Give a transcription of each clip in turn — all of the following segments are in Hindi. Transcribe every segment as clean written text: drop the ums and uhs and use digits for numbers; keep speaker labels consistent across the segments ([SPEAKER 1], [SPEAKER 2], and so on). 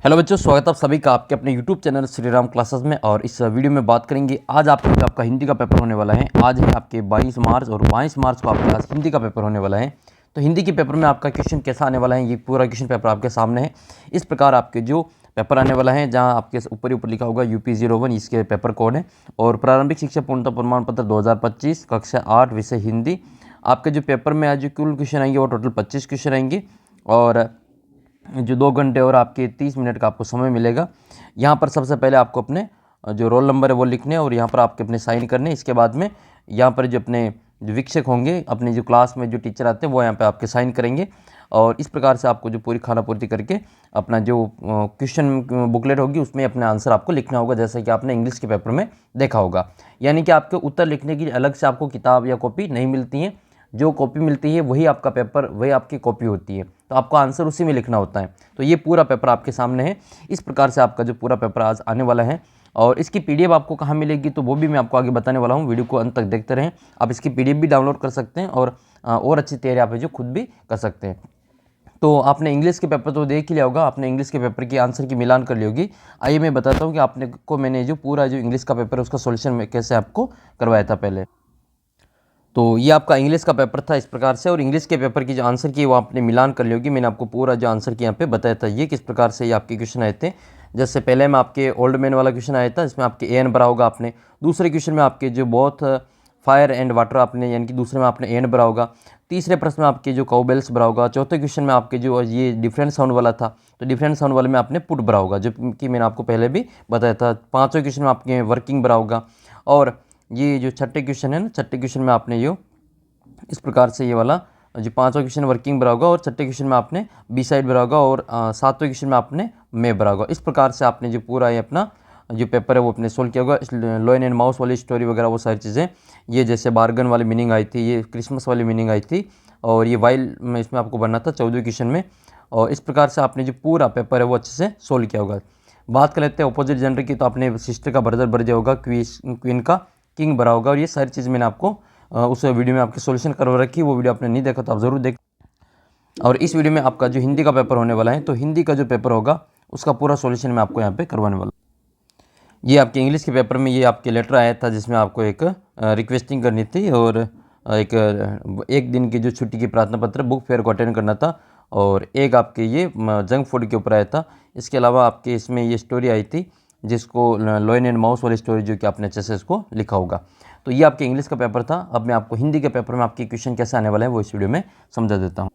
[SPEAKER 1] हेलो बच्चों, स्वागत है आप सभी का आपके अपने YouTube channel Shri Ram classes में। और इस वीडियो में बात करेंगे आज आपका हिंदी का पेपर होने वाला है। आज है आपके 22 मार्च और 22 मार्च को आपके आज हिंदी का पेपर होने वाला है। तो हिंदी के पेपर में आपका क्वेश्चन कैसा आने वाला है, ये पूरा क्वेश्चन पेपर आपके सामने है। इस प्रकार आपके जो पेपर आने वाला है, जहाँ आपके ऊपर ऊपर लिखा होगा UP01, इसके पेपर कोड है। और प्रारंभिक शिक्षा पूर्णता प्रमाण पत्र 2025 कक्षा 8 विषय हिंदी। आपके जो पेपर में आज जो कुल क्वेश्चन आएंगे वो टोटल 25 क्वेश्चन आएंगे और जो 2 घंटे और आपके 30 मिनट का आपको समय मिलेगा। यहाँ पर सबसे पहले आपको अपने जो रोल नंबर है वो लिखने और यहाँ पर आपके अपने साइन करने। इसके बाद में यहाँ पर जो अपने जो शिक्षक होंगे, अपने जो क्लास में जो टीचर आते हैं वो यहाँ पे आपके साइन करेंगे। और इस प्रकार से आपको जो पूरी खानापूर्ति करके अपना जो क्वेश्चन बुकलेट होगी उसमें अपना आंसर आपको लिखना होगा, जैसे कि आपने इंग्लिश के पेपर में देखा होगा। यानी कि आपके उत्तर लिखने की अलग से आपको किताब या कॉपी नहीं मिलती है। जो कॉपी मिलती है वही आपका पेपर, वही आपकी कॉपी होती है, तो आपको आंसर उसी में लिखना होता है। तो ये पूरा पेपर आपके सामने है। इस प्रकार से आपका जो पूरा पेपर आज आने वाला है। और इसकी PDF आपको कहाँ मिलेगी तो वो भी मैं आपको आगे बताने वाला हूँ। वीडियो को अंत तक देखते रहें। आप इसकी PDF भी डाउनलोड कर सकते हैं और अच्छी तैयारी आप जो खुद भी कर सकते हैं। तो आपने इंग्लिश के पेपर तो देख ही लिया होगा, आपने इंग्लिश के पेपर की आंसर की मिलान कर ली होगी। आइए मैं बताता हूँ कि मैंने जो पूरा जो इंग्लिश का पेपर है उसका सोल्यूशन में कैसे आपको करवाया था पहले। तो ये आपका इंग्लिश का पेपर था इस प्रकार से, और इंग्लिश के पेपर की जो आंसर की वो आपने मिलान कर ली होगी। मैंने आपको पूरा जो आंसर की यहाँ पे बताया था ये किस प्रकार से ये आपके क्वेश्चन आए थे। जैसे पहले में आपके ओल्ड मैन वाला क्वेश्चन आया था, इसमें आपके AN भरा होगा आपने। दूसरे क्वेश्चन में आपके जो बोथ फायर एंड वाटर आपने, यानी कि दूसरे में आपने AN भरा होगा। तीसरे प्रश्न में आपके जो काउबेल्स भरा होगा। चौथे क्वेश्चन में आपके जो ये डिफरेंट साउंड वाला था, तो डिफरेंट साउंड वाले में आपने पुट भरा होगा, जो कि मैंने आपको पहले भी बताया था। पाँचवें क्वेश्चन में आपके वर्किंग भरा होगा। और ये जो छठे क्वेश्चन है ना, छठे क्वेश्चन में आपने जो इस प्रकार से ये वाला जो पांचवा क्वेश्चन वर्किंग भरा होगा, और छठे क्वेश्चन में आपने बी साइड भरा होगा, और सातवें क्वेश्चन में आपने मे भरा होगा। इस प्रकार से आपने जो पूरा ये अपना जो पेपर है वो अपने सोल्व किया होगा। लॉयन एंड माउस वाली स्टोरी वगैरह वो सारी चीज़ें, ये जैसे बार्गन वाली मीनिंग आई थी, ये क्रिसमस वाली मीनिंग आई थी, और ये वाइल में इसमें आपको बनना था 14वें क्वेश्चन में। और इस प्रकार से आपने जो पूरा पेपर है वो अच्छे से सोल्व किया होगा। बात कर लेते हैं अपोजिट जेंडर की, तो आपने सिस्टर का ब्रदर भर दिया होगा, क्वीन का किंग भरा होगा। और ये सारी चीज़ मैंने आपको उस वीडियो में आपके सॉल्यूशन करवा रखी है। वो वीडियो आपने नहीं देखा तो आप ज़रूर देख। और इस वीडियो में आपका जो हिंदी का पेपर होने वाला है, तो हिंदी का जो पेपर होगा उसका पूरा सॉल्यूशन मैं आपको यहाँ पे करवाने वाला हूँ। ये आपके इंग्लिश के पेपर में ये आपके लेटर आया था, जिसमें आपको एक रिक्वेस्टिंग करनी थी और एक दिन की जो छुट्टी की प्रार्थना पत्र बुक फेयर को अटेंड करना था, और एक आपके ये जंक फूड के ऊपर आया था। इसके अलावा आपके इसमें ये स्टोरी आई थी, जिसको लॉयन एंड माउस वाली स्टोरी, जो कि आपने अच्छे से इसको लिखा होगा। तो ये आपके इंग्लिश का पेपर था। अब मैं आपको हिंदी के पेपर में आपके क्वेश्चन कैसे आने वाला है वो इस वीडियो में समझा देता हूँ।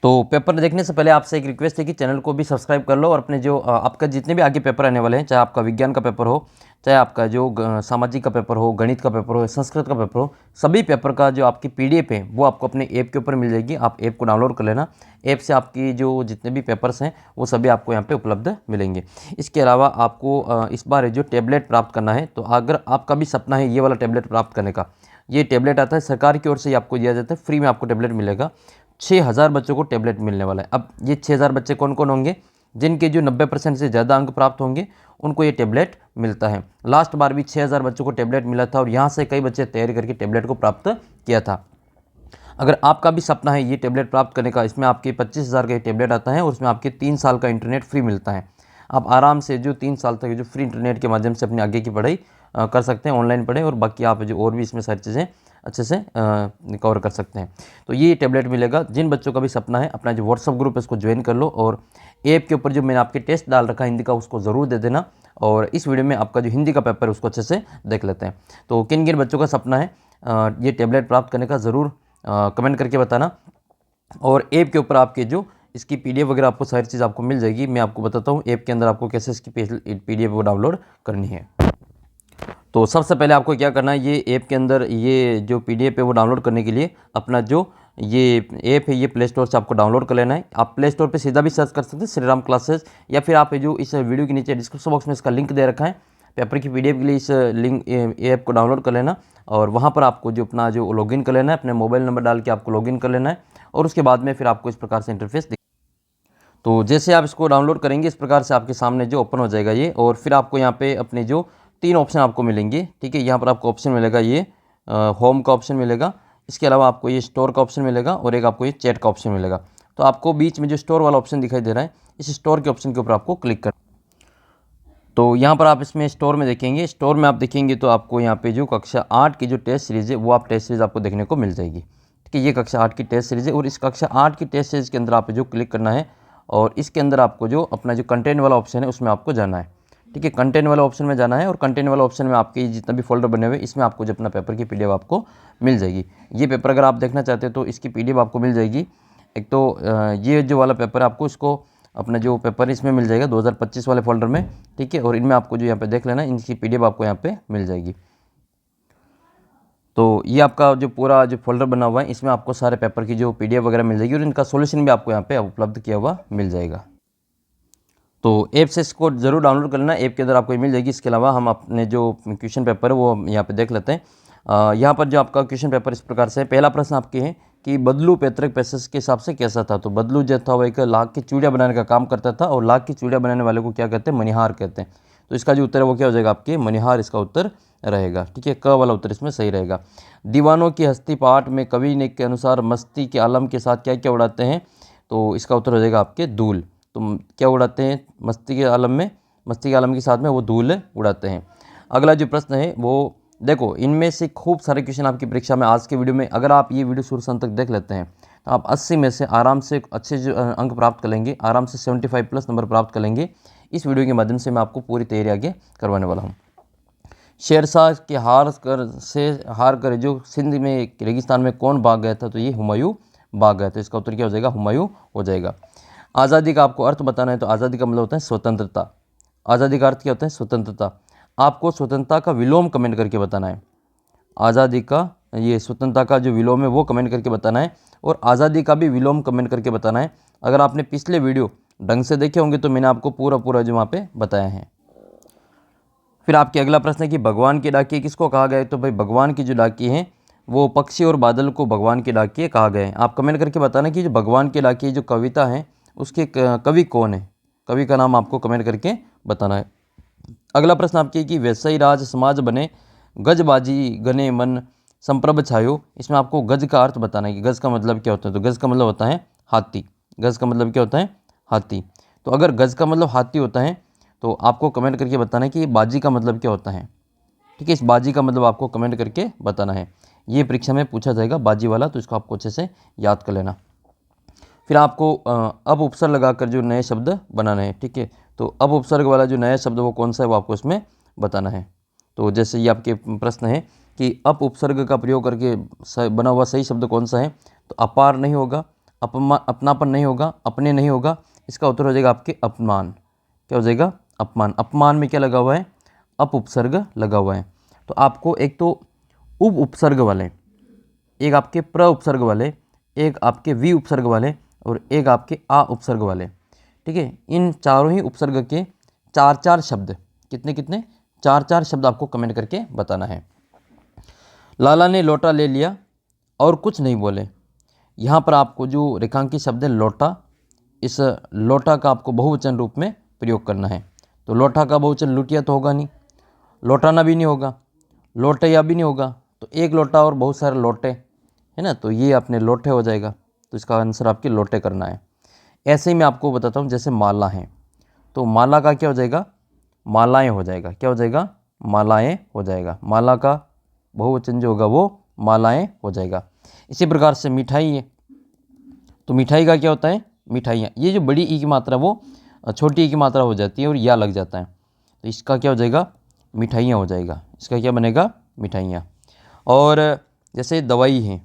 [SPEAKER 1] तो पेपर देखने से पहले आपसे एक रिक्वेस्ट है कि चैनल को भी सब्सक्राइब कर लो, और अपने जो आपका जितने भी आगे पेपर आने वाले हैं, चाहे आपका विज्ञान का पेपर हो, चाहे आपका जो सामाजिक का पेपर हो, गणित का पेपर हो, संस्कृत का पेपर हो, सभी पेपर का जो आपकी PDF है वो आपको अपने ऐप के ऊपर मिल जाएगी। आप ऐप को डाउनलोड कर लेना। ऐप से आपकी जो जितने भी पेपर्स हैं वो सभी आपको यहाँ पे उपलब्ध मिलेंगे। इसके अलावा आपको इस बार जो टैबलेट प्राप्त करना है, तो अगर आपका भी सपना है ये वाला टैबलेट प्राप्त करने का, ये टैबलेट आता है सरकार की ओर से ही आपको दिया जाता है, फ्री में आपको टैबलेट मिलेगा। 6000 बच्चों को टैबलेट मिलने वाला है। अब ये 6000 बच्चे कौन कौन होंगे? जिनके जो 90% से ज़्यादा अंक प्राप्त होंगे उनको ये टैबलेट मिलता है। लास्ट बार भी 6000 बच्चों को टैबलेट मिला था, और यहाँ से कई बच्चे तैयारी करके टैबलेट को प्राप्त किया था। अगर आपका भी सपना है ये टैबलेट प्राप्त करने का, इसमें आपके 25,000 का टैबलेट आता है, और उसमें आपके 3 साल का इंटरनेट फ्री मिलता है। आप आराम से जो 3 साल तक जो फ्री इंटरनेट के माध्यम से अपनी आगे की पढ़ाई कर सकते हैं, ऑनलाइन पढ़ें, और बाकी आप जो और भी इसमें सारी चीज़ें अच्छे से कवर कर सकते हैं। तो ये टैबलेट मिलेगा। जिन बच्चों का भी सपना है, अपना जो व्हाट्सअप ग्रुप है उसको ज्वाइन कर लो, और ऐप के ऊपर जो मैंने आपके टेस्ट डाल रखा है हिंदी का उसको ज़रूर दे देना। और इस वीडियो में आपका जो हिंदी का पेपर है उसको अच्छे से देख लेते हैं। तो किन किन बच्चों का सपना है ये टैबलेट प्राप्त करने का, ज़रूर कमेंट करके बताना। और ऐप के ऊपर आपके जो इसकी PDF वगैरह आपको सारी चीज़ आपको मिल जाएगी। मैं आपको बताता हूँ ऐप के अंदर आपको कैसे इसकी PDF वो डाउनलोड करनी है। तो सबसे पहले आपको क्या करना है, ये ऐप के अंदर ये जो PDF है वो डाउनलोड करने के लिए अपना जो ये ऐप है ये प्ले स्टोर से आपको डाउनलोड कर लेना है। आप प्ले स्टोर पे सीधा भी सर्च कर सकते हैं श्री राम क्लासेस, या फिर आप जो इस वीडियो के नीचे डिस्क्रिप्शन बॉक्स में इसका लिंक दे रखा है पेपर की PDF के लिए, इस लिंक ऐप को डाउनलोड कर लेना। और वहाँ पर आपको जो अपना जो लॉगिन कर लेना है, अपने मोबाइल नंबर डाल के आपको लॉगिन कर लेना है, और उसके बाद में फिर आपको इस प्रकार से इंटरफेस। तो जैसे आप इसको डाउनलोड करेंगे इस प्रकार से आपके सामने जो ओपन हो जाएगा ये, और फिर आपको यहाँ पे अपने जो 3 ऑप्शन आपको मिलेंगे, ठीक है। यहाँ पर आपको ऑप्शन मिलेगा ये होम का ऑप्शन मिलेगा, इसके अलावा आपको ये स्टोर का ऑप्शन मिलेगा, और एक आपको ये चैट का ऑप्शन मिलेगा। तो आपको बीच में जो स्टोर वाला ऑप्शन दिखाई दे रहा है, इस स्टोर के ऑप्शन के ऊपर आपको क्लिक करना। तो यहाँ पर आप इसमें स्टोर में देखेंगे, स्टोर में आप देखेंगे तो आपको यहाँ पे जो कक्षा 8 की जो टेस्ट सीरीज़ है वो आप टेस्ट सीरीज़ आपको देखने को मिल जाएगी। ठीक है, ये कक्षा 8 की टेस्ट सीरीज़ है और इस कक्षा 8 की टेस्ट सीरीज़ के अंदर आप जो क्लिक करना है और इसके अंदर आपको जो अपना जो कंटेंट वाला ऑप्शन है उसमें आपको जाना है। ठीक है, कंटेंट वाला ऑप्शन में जाना है और कंटेंट वाला ऑप्शन में आपके जितना भी फोल्डर बने हुए इसमें आपको जो अपना पेपर की PDF आपको मिल जाएगी। ये पेपर अगर आप देखना चाहते हो तो इसकी PDF आपको मिल जाएगी। एक तो ये जो वाला पेपर है आपको इसको अपना जो पेपर इसमें मिल जाएगा 2025 वाले फोल्डर में। ठीक है, और इनमें आपको जो यहाँ पे देख लेना है, इनकी PDF आपको यहाँ पे मिल जाएगी। तो ये आपका जो पूरा जो फोल्डर बना हुआ है इसमें आपको सारे पेपर की जो PDF वगैरह मिल जाएगी और इनका सॉल्यूशन भी आपको यहाँ पे उपलब्ध किया हुआ मिल जाएगा। तो ऐप से इसको ज़रूर डाउनलोड कर लेना, ऐप के अंदर आपको मिल जाएगी। इसके अलावा हम अपने जो क्वेश्चन पेपर है वो यहाँ पे देख लेते हैं। यहाँ पर जो आपका क्वेश्चन पेपर इस प्रकार से है। पहला प्रश्न आपके है कि बदलू पैतृक पैसे के हिसाब से कैसा था। तो बदलू जो था वो एक लाख की चूड़ियाँ बनाने का काम करता था और लाख की चूड़ियाँ बनाने वाले को क्या कहते हैं, मनिहार कहते हैं। तो इसका जो उत्तर है वो क्या हो जाएगा, आपके मनिहार इसका उत्तर रहेगा। ठीक है, क वाला उत्तर इसमें सही रहेगा। दीवानों की हस्ती पाठ में कवि ने के अनुसार मस्ती के आलम के साथ क्या क्या उड़ाते हैं। तो इसका उत्तर हो जाएगा आपके धूल। तो क्या उड़ाते हैं मस्ती के आलम में, मस्ती के आलम के साथ में वो धूल उड़ाते हैं। अगला जो प्रश्न है वो देखो, इनमें से खूब सारे क्वेश्चन आपकी परीक्षा में आज के वीडियो में अगर आप ये वीडियो शुरू से अंत तक देख लेते हैं तो आप 80 में से आराम से अच्छे जो अंक प्राप्त कर लेंगे, आराम से 75 प्लस नंबर प्राप्त कर लेंगे। इस वीडियो के माध्यम से मैं आपको पूरी तैयारी आगे करवाने वाला हूँ। शेरशाह के हार कर जो सिंध में रेगिस्तान में कौन भाग गया था। तो ये हुमायूं भाग गया था। इसका उत्तर क्या हो जाएगा, हुमायूं हो जाएगा। आज़ादी का आपको अर्थ बताना है। तो आज़ादी का मतलब होता है स्वतंत्रता। आज़ादी का अर्थ क्या होता है, स्वतंत्रता। आपको स्वतंत्रता का विलोम कमेंट करके बताना है। आज़ादी का ये स्वतंत्रता का जो विलोम है वो कमेंट करके बताना है और आज़ादी का भी विलोम कमेंट करके बताना है। अगर आपने पिछले वीडियो ढंग से देखे होंगे तो मैंने आपको पूरा जो वहाँ पे बताया है। फिर आपके अगला प्रश्न है कि भगवान के डाकिए किसको कहा गया है। तो भाई भगवान की जो डाकिए हैं वो पक्षी और बादल को भगवान के डाकिए कहा गए हैं। आप कमेंट करके बताना कि जो भगवान के डाकिए जो कविता है उसके कवि कौन है, कवि का नाम आपको कमेंट करके बताना है। अगला प्रश्न आपके कि वैसे राज समाज बने गजबाजी गने मन संप्रभ छायो। इसमें आपको गज का अर्थ बताना है कि गज का मतलब क्या होता है। तो गज का मतलब होता है हाथी। गज का मतलब क्या होता है, हाथी। तो अगर गज का मतलब हाथी होता है तो आपको कमेंट करके बताना है कि बाजी का मतलब क्या होता है। ठीक है, इस बाजी का मतलब आपको कमेंट करके बताना है। ये परीक्षा में पूछा जाएगा बाजी वाला, तो इसको आपको अच्छे से याद कर लेना। फिर आपको अब उपसर्ग लगाकर जो नए शब्द बनाने हैं। ठीक है, तो अब उपसर्ग वाला जो नया शब्द वो कौन सा है वो आपको इसमें बताना है। तो जैसे ये आपके प्रश्न है कि अप उपसर्ग का प्रयोग करके बना हुआ सही शब्द कौन सा है। तो अपार नहीं होगा, अपनापन नहीं होगा, अपने नहीं होगा। इसका उत्तर हो जाएगा आपके अपमान। क्या हो जाएगा, अपमान। अपमान में क्या लगा हुआ है, अप उपसर्ग लगा हुआ है। तो आपको एक तो उप उपसर्ग वाले, एक आपके प्र उपसर्ग वाले, एक आपके वि उपसर्ग वाले और एक आपके आ उपसर्ग वाले। ठीक है, इन चारों ही उपसर्ग के 4-4 शब्द, कितने कितने 4-4 शब्द आपको कमेंट करके बताना है। लाला ने लोटा ले लिया और कुछ नहीं बोले। यहाँ पर आपको जो रेखांकित शब्द है लोटा, इस लोटा का आपको बहुवचन रूप में प्रयोग करना है। तो लोटा का बहुवचन लुटिया तो होगा नहीं, लौटाना भी नहीं होगा, लौटया भी नहीं होगा। तो एक लोटा और बहुत सारे लोटे है ना, तो ये अपने लोटे हो जाएगा। तो इसका आंसर आपके लोटे करना है। ऐसे ही मैं आपको बताता हूँ, जैसे माला है तो माला का क्या हो जाएगा, मालाएं हो जाएगा। क्या हो जाएगा, मालाएं हो जाएगा। माला का बहुवचन जो होगा वो मालाएं हो जाएगा। इसी प्रकार से मिठाई है तो मिठाई का क्या होता है, मिठाइयाँ। ये जो बड़ी ई की मात्रा वो छोटी ई की मात्रा हो जाती है और या लग जाता है। तो इसका क्या हो जाएगा, मिठाइयाँ हो जाएगा। इसका क्या बनेगा, मिठाइयाँ। और जैसे दवाई है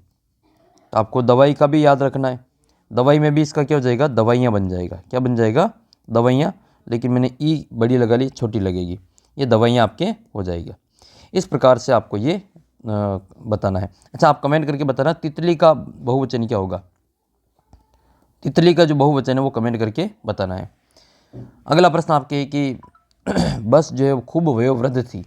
[SPEAKER 1] तो आपको दवाई का भी याद रखना है। दवाई में भी इसका क्या हो जाएगा, दवाइयाँ बन जाएगा। क्या बन जाएगा, दवाइयाँ। लेकिन मैंने ई बड़ी लगा ली, छोटी लगेगी, ये दवाइयाँ आपके हो जाएगा। इस प्रकार से आपको ये बताना है। अच्छा, आप कमेंट करके बताना तितली का बहुवचन क्या होगा। तितली का जो बहुवचन है वो कमेंट करके बताना है। अगला प्रश्न आपके कि बस जो है खूब वयोवृद्ध थी।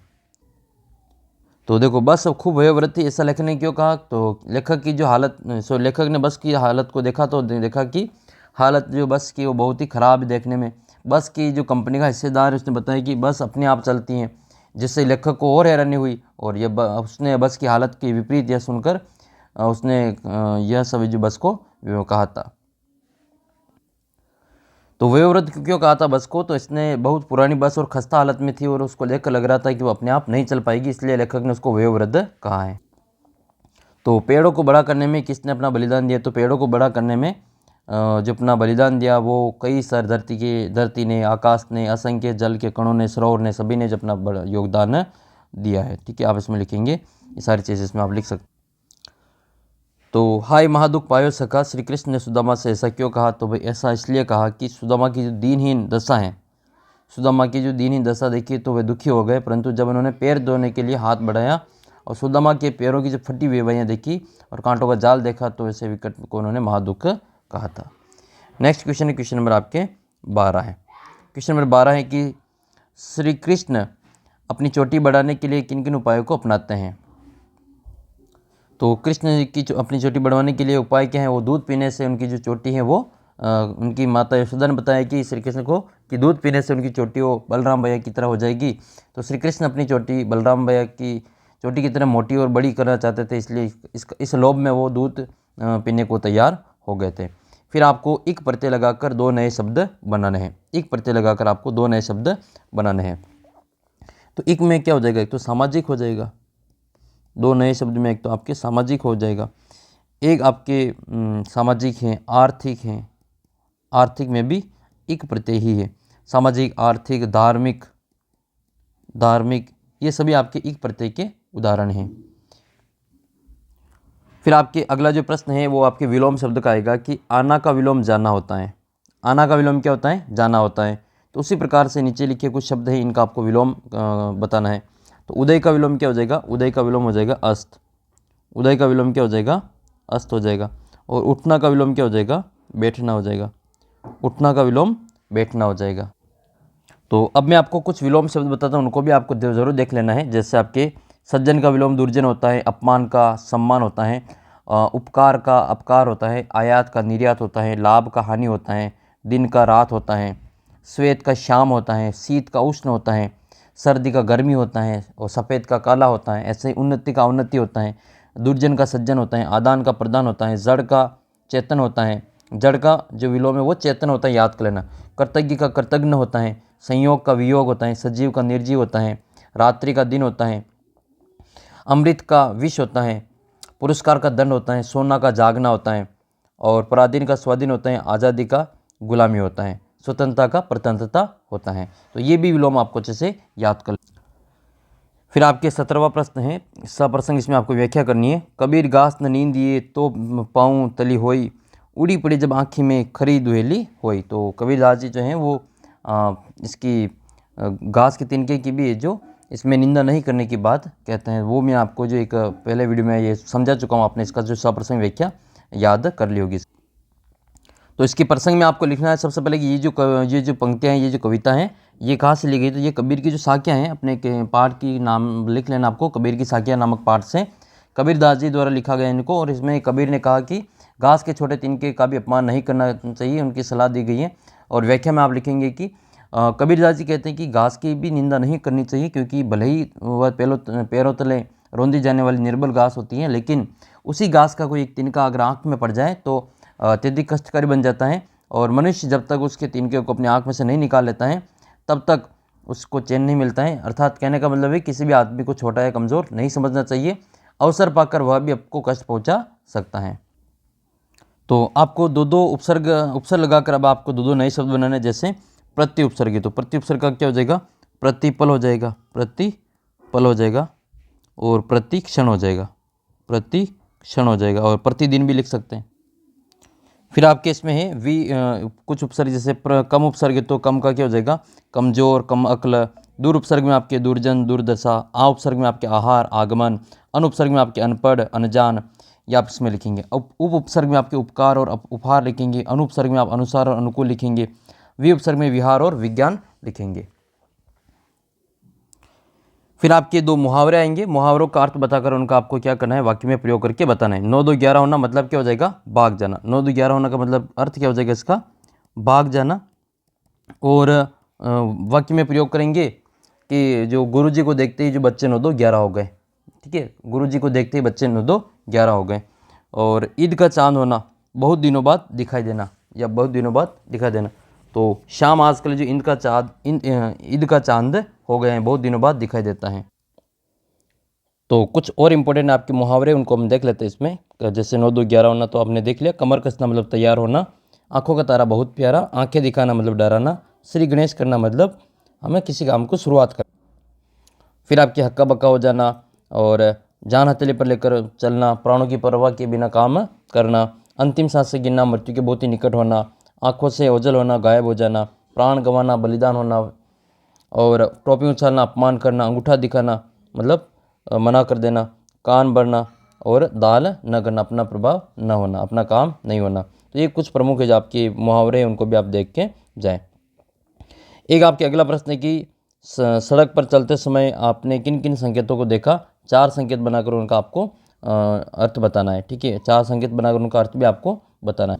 [SPEAKER 1] तो देखो, बस खूब वयोवृद्ध थी ऐसा लेखक ने क्यों कहा। तो लेखक की जो हालत, लेखक ने बस की हालत को देखा तो देखा कि हालत जो बस की वो बहुत ही ख़राब है देखने में। बस की जो कंपनी का हिस्सेदार है उसने बताया कि बस अपने आप चलती हैं, जिससे लेखक को और हैरानी हुई और ये उसने बस की हालत के विपरीत यह सुनकर उसने यह सब जो बस को कहा था। तो वयोवृद्ध क्यों कहा था बस को, तो इसने बहुत पुरानी बस और खस्ता हालत में थी और उसको देखकर लग रहा था कि वो अपने आप नहीं चल पाएगी, इसलिए लेखक ने उसको वयोवृद्ध कहा है। तो पेड़ों को बड़ा करने में किसने अपना बलिदान दिया, तो पेड़ों को बड़ा करने में जो अपना बलिदान दिया वो कई सारे धरती ने, आकाश ने, असंख्य जल के कणों ने, सरोवर ने, सभी ने जो अपना बड़ा योगदान दिया है। ठीक है, आप इसमें लिखेंगे, ये सारी चीज़ें इसमें आप लिख सकते। तो हाय महादुख पायो सखा, श्री कृष्ण ने सुदामा से ऐसा क्यों कहा, तो भाई ऐसा इसलिए कहा कि सुदामा की जो दीनहीन दशा है, सुदामा की जो दीनहीन दशा देखी तो वे दुखी हो गए, परंतु जब उन्होंने पैर धोने के लिए हाथ बढ़ाया और सुदामा के पैरों की जो फटी हुई वहियाँ देखी और कांटों का जाल देखा तो ऐसे विकट को उन्होंने महादुख कहा था। नेक्स्ट क्वेश्चन है, क्वेश्चन नंबर आपके 12 है। क्वेश्चन नंबर 12 है कि श्री कृष्ण अपनी चोटी बढ़ाने के लिए किन किन उपायों को अपनाते हैं। तो कृष्ण की अपनी चोटी बढ़वाने के लिए उपाय क्या है, वो दूध पीने से उनकी जो चोटी है वो उनकी माता यशोदा ने बताया कि श्री कृष्ण को कि दूध पीने से उनकी चोटी वो बलराम भैया की तरह हो जाएगी। तो श्री कृष्ण अपनी चोटी बलराम भैया की चोटी की तरह मोटी और बड़ी करना चाहते थे, इसलिए इस लोभ में वो दूध पीने को तैयार हो गए थे। फिर आपको एक प्रत्यय लगाकर 2 नए शब्द बनाने हैं, एक प्रत्यय लगाकर आपको 2 नए शब्द बनाने हैं। तो एक में क्या हो जाएगा, एक तो सामाजिक हो जाएगा, 2 नए शब्द में एक तो आपके सामाजिक हो जाएगा, एक आपके सामाजिक हैं, आर्थिक हैं, आर्थिक में भी एक प्रत्यय ही है, सामाजिक, आर्थिक, धार्मिक, धार्मिक, ये सभी आपके एक प्रत्यय के उदाहरण हैं। फिर आपके अगला जो प्रश्न है वो आपके विलोम शब्द का आएगा कि आना का विलोम जाना होता है। आना का विलोम क्या होता है, जाना होता है। तो उसी प्रकार से नीचे लिखे कुछ शब्द हैं, इनका आपको विलोम बताना है। तो उदय का विलोम क्या हो जाएगा, उदय का विलोम हो जाएगा अस्त, उदय का विलोम क्या हो जाएगा, अस्त हो जाएगा। और उठना का विलोम क्या हो जाएगा, बैठना हो जाएगा, उठना का विलोम बैठना हो जाएगा। तो अब मैं आपको कुछ विलोम शब्द बताता हूँ, उनको भी आपको ज़रूर देख लेना है। जैसे आपके सज्जन का विलोम दुर्जन होता है, अपमान का सम्मान होता है, उपकार का अपकार होता है, आयात का निर्यात होता है, लाभ का हानि होता है, दिन का रात होता है, श्वेत का श्याम होता है, शीत का उष्ण होता है, सर्दी का गर्मी होता है और सफ़ेद का काला होता है। ऐसे ही उन्नति का उन्नति होता है, दुर्जन का सज्जन होता है, आदान का प्रदान होता है, जड़ का चेतन होता है, जड़ का जो विलोम है वो चेतन होता है, याद कर लेना। कर्तज्ञ का कृतज्ञ होता है, संयोग का वियोग होता है, सजीव का निर्जीव होता है, रात्रि का दिन होता है, अमृत का विष होता है, पुरस्कार का दंड होता है, सोना का जागना होता है, और पराधीन का स्वाधीन होता है, आज़ादी का गुलामी होता है, स्वतंत्रता का प्रतंत्रता होता है। तो ये भी विलोम आपको अच्छे से याद कर। फिर आपके 17वां प्रश्न है, सप्रसंग, इसमें आपको व्याख्या करनी है। कबीर घास न नींद दिए तो पाँव तली होई, उड़ी पड़ी जब आँखी में खरी दुहेली होई। तो कबीरदास जी जो हैं वो इसकी घास के तिनके की भी जो इसमें निंदा नहीं करने की बात कहते हैं, वो मैं आपको जो एक पहले वीडियो में ये समझा चुका हूँ, आपने इसका जो सप्रसंग व्याख्या याद कर ली होगी। तो इसके प्रसंग में आपको लिखना है सबसे पहले कि ये जो पंक्तियाँ हैं, ये जो कविता हैं, ये कहाँ से ली गई। तो ये कबीर की जो साखियाँ हैं, अपने के पाठ की नाम लिख लेना आपको, कबीर की साखियाँ नामक पाठ से कबीरदास जी द्वारा लिखा गया इनको। और इसमें कबीर ने कहा कि घास के छोटे तिनके का भी अपमान नहीं करना चाहिए, उनकी सलाह दी गई है। और व्याख्या में आप लिखेंगे कि कबीरदास जी कहते हैं कि घास की भी निंदा नहीं करनी चाहिए, क्योंकि भले ही वह पैरों तले रौंदी जाने वाली निर्बल घास होती है, लेकिन उसी घास का कोई एक तिनका अगर आँख में पड़ जाए तो अत्यधिक कष्टकारी बन जाता है। और मनुष्य जब तक उसके तिनके को अपनी आँख में से नहीं निकाल लेता है तब तक उसको चैन नहीं मिलता है। अर्थात कहने का मतलब है किसी भी आदमी को छोटा या कमज़ोर नहीं समझना चाहिए, अवसर पाकर वह भी आपको कष्ट पहुंचा सकता है। तो आपको दो उपसर्ग लगाकर अब आपको दो नए शब्द बनाने, जैसे प्रति उपसर्ग। तो प्रति उपसर्ग का क्या हो जाएगा, प्रतिपल हो जाएगा, प्रतिपल हो जाएगा, और प्रतिक्षण हो जाएगा, प्रतिक्षण हो जाएगा, और प्रतिदिन भी लिख सकते हैं। फिर आपके इसमें है कुछ उपसर्ग, जैसे कम उपसर्ग, तो कम का क्या हो जाएगा, कमजोर, कम अक्ल। दूर उपसर्ग में आपके दुर्जन, दुर्दशा। आ उपसर्ग में आपके आहार, आगमन। अन उपसर्ग में आपके अनपढ़, अनजान, या आप इसमें लिखेंगे। उप उपसर्ग में आपके उपकार और उपहार लिखेंगे। अनुपसर्ग में आप अनुसार और अनुकूल लिखेंगे। वि उपसर्ग में विहार और विज्ञान लिखेंगे। फिर आपके दो मुहावरे आएंगे, मुहावरों का अर्थ बताकर उनका आपको क्या करना है, वाक्य में प्रयोग करके बताना है। 9 2 11 होना मतलब क्या हो जाएगा, भाग जाना। 9 2 11 होने का मतलब अर्थ क्या हो जाएगा इसका, भाग जाना। और वाक्य में प्रयोग करेंगे कि जो गुरुजी को देखते ही जो बच्चे 9 2 11 हो गए। ठीक है, गुरुजी को देखते ही बच्चे 9 2 11 हो गए। और ईद का चांद होना, बहुत दिनों बाद दिखाई देना, या बहुत दिनों बाद दिखाई देना। तो शाम आजकल जो ईद का चांद हो गए हैं, बहुत दिनों बाद दिखाई देता है। तो कुछ और इम्पोर्टेंट आपके मुहावरे उनको हम देख लेते हैं इसमें। जैसे 9 2 11 होना तो आपने देख लिया। कमर कसना मतलब तैयार होना। आंखों का तारा बहुत प्यारा। आंखें दिखाना मतलब डराना। श्री गणेश करना मतलब हमें किसी काम को शुरुआत कर। फिर आपकी हक्का बक्का हो जाना और जान हथेली पर लेकर चलना। प्राणों की परवाह के बिना काम करना। अंतिम सांस से गिनना। मृत्यु के बहुत ही निकट होना। आंखों से ओझल होना, गायब हो जाना। प्राण गंवाना, बलिदान होना। और टोपी उछालना, अपमान करना। अंगूठा दिखाना मतलब मना कर देना। कान भरना और दाल न करना, अपना प्रभाव न होना, अपना काम नहीं होना। तो ये कुछ प्रमुख है जो आपके मुहावरे हैं, उनको भी आप देख के जाएं। एक आपके अगला प्रश्न है कि सड़क पर चलते समय आपने किन किन संकेतों को देखा। 4 संकेत बनाकर उनका आपको अर्थ बताना है। ठीक है, 4 संकेत बनाकर उनका अर्थ भी आपको बताना है।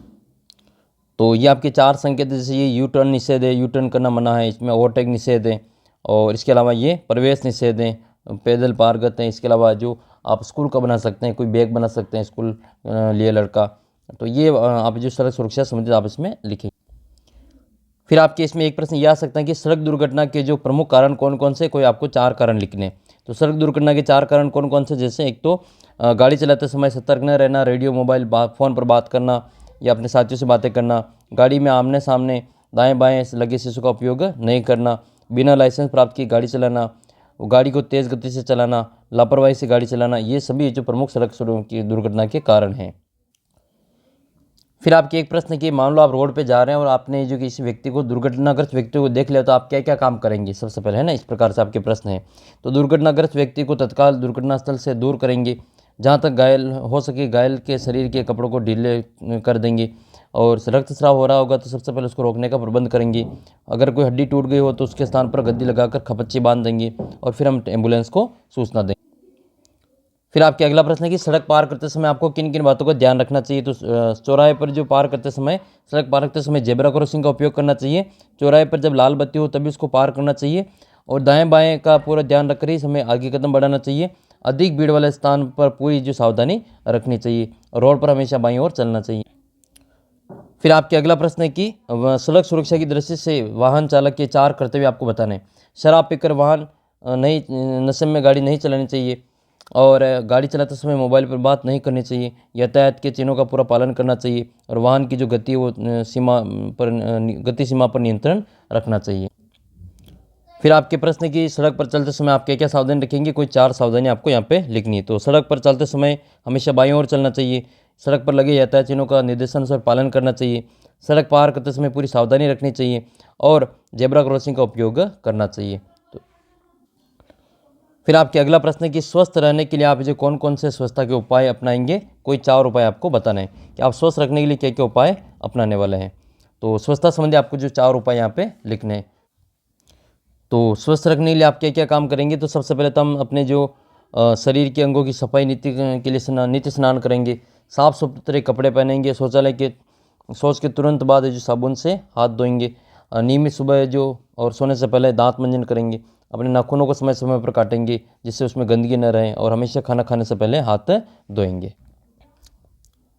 [SPEAKER 1] तो ये आपके 4 संकेत, जैसे ये यू टर्न निषेध है, यू टर्न करना मना है, इसमें ओवरटेक निषेध है, और इसके अलावा ये प्रवेश निषेध है, पैदल पारगत हैं। इसके अलावा जो आप स्कूल का बना सकते हैं, कोई बैग बना सकते हैं स्कूल लिए लड़का। तो ये आप जो सड़क सुरक्षा संबंधित आप इसमें लिखें। फिर आपके इसमें एक प्रश्न ये आ सकता है कि सड़क दुर्घटना के जो प्रमुख कारण कौन कौन से, कोई आपको 4 कारण लिखने। तो सड़क दुर्घटना के 4 कारण कौन कौन से, जैसे एक तो गाड़ी चलाते समय सतर्क न रहना, रेडियो मोबाइल फ़ोन पर बात करना या अपने साथियों से बातें करना, गाड़ी में आमने सामने दाएं बाएं लगे शीशों का उपयोग नहीं करना, बिना लाइसेंस प्राप्त की गाड़ी चलाना, गाड़ी को तेज़ गति से चलाना, लापरवाही से गाड़ी चलाना, ये सभी जो प्रमुख सड़क की दुर्घटना के कारण हैं। फिर आपके एक प्रश्न कि मान लो आप रोड पे जा रहे हैं और आपने जो किसी व्यक्ति को, दुर्घटनाग्रस्त व्यक्ति को देख लिया, तो आप क्या क्या काम करेंगे सबसे पहले, है ना। इस प्रकार से आपके प्रश्न है। तो दुर्घटनाग्रस्त व्यक्ति को तत्काल दुर्घटना स्थल से दूर करेंगे। जहाँ तक घायल हो सके घायल के शरीर के कपड़ों को ढीले कर देंगे, और रक्तस्राव हो रहा होगा तो सबसे पहले उसको रोकने का प्रबंध करेंगे। अगर कोई हड्डी टूट गई हो तो उसके स्थान पर गद्दी लगाकर खपच्ची बांध देंगे, और फिर हम एम्बुलेंस को सूचना देंगे। फिर आपके अगला प्रश्न है कि सड़क पार करते समय आपको किन किन बातों का ध्यान रखना चाहिए। तो चौराहे पर जो पार करते समय, सड़क पार करते समय जेब्रा क्रॉसिंग का उपयोग करना चाहिए। चौराहे पर जब लाल बत्ती हो तभी उसको पार करना चाहिए, और दाएं बाएं का पूरा ध्यान रखकर ही हमें आगे कदम बढ़ाना चाहिए। अधिक भीड़ वाले स्थान पर पूरी जो सावधानी रखनी चाहिए, और रोड पर हमेशा बाईं ओर चलना चाहिए। फिर आपके अगला प्रश्न है कि सड़क सुरक्षा की दृष्टि से वाहन चालक के 4 कर्तव्य आपको बताने। शराब पीकर वाहन नहीं, नशे में गाड़ी नहीं चलानी चाहिए, और गाड़ी चलाते समय मोबाइल पर बात नहीं करनी चाहिए। यातायात के चिन्हों का पूरा पालन करना चाहिए, और वाहन की जो गति है वो गति सीमा पर नियंत्रण रखना चाहिए। फिर आपके प्रश्न कि सड़क पर चलते समय आप क्या क्या सावधानी रखेंगे। कोई 4 सावधानी आपको यहाँ पे लिखनी है। तो सड़क पर चलते समय हमेशा बाईं ओर चलना चाहिए। सड़क पर लगे यातायात चिन्हों का निर्देशानुसार पालन करना चाहिए। सड़क पार करते समय पूरी सावधानी रखनी चाहिए, और जेब्रा क्रॉसिंग का उपयोग करना चाहिए। तो फिर आपके अगला प्रश्न है कि स्वस्थ रहने के लिए आप जो कौन कौन से स्वच्छता के उपाय अपनाएंगे। कोई 4 उपाय आपको बताना है कि आप स्वस्थ रखने के लिए क्या क्या उपाय अपनाने वाले हैं। तो स्वच्छता संबंधी आपको जो 4 उपाय यहाँ पे लिखने हैं। तो स्वस्थ रखने के लिए आप क्या क्या काम करेंगे। तो सबसे पहले तो हम अपने जो शरीर के अंगों की सफाई नित्य के लिए नित्य स्नान करेंगे। साफ़ सुथरे कपड़े पहनेंगे। शौचालय के शौच के तुरंत बाद जो साबुन से हाथ धोएंगे। नियमित सुबह जो और सोने से पहले दांत मंजन करेंगे। अपने नाखूनों को समय समय पर काटेंगे जिससे उसमें गंदगी न रहे, और हमेशा खाना खाने से पहले हाथ धोएंगे।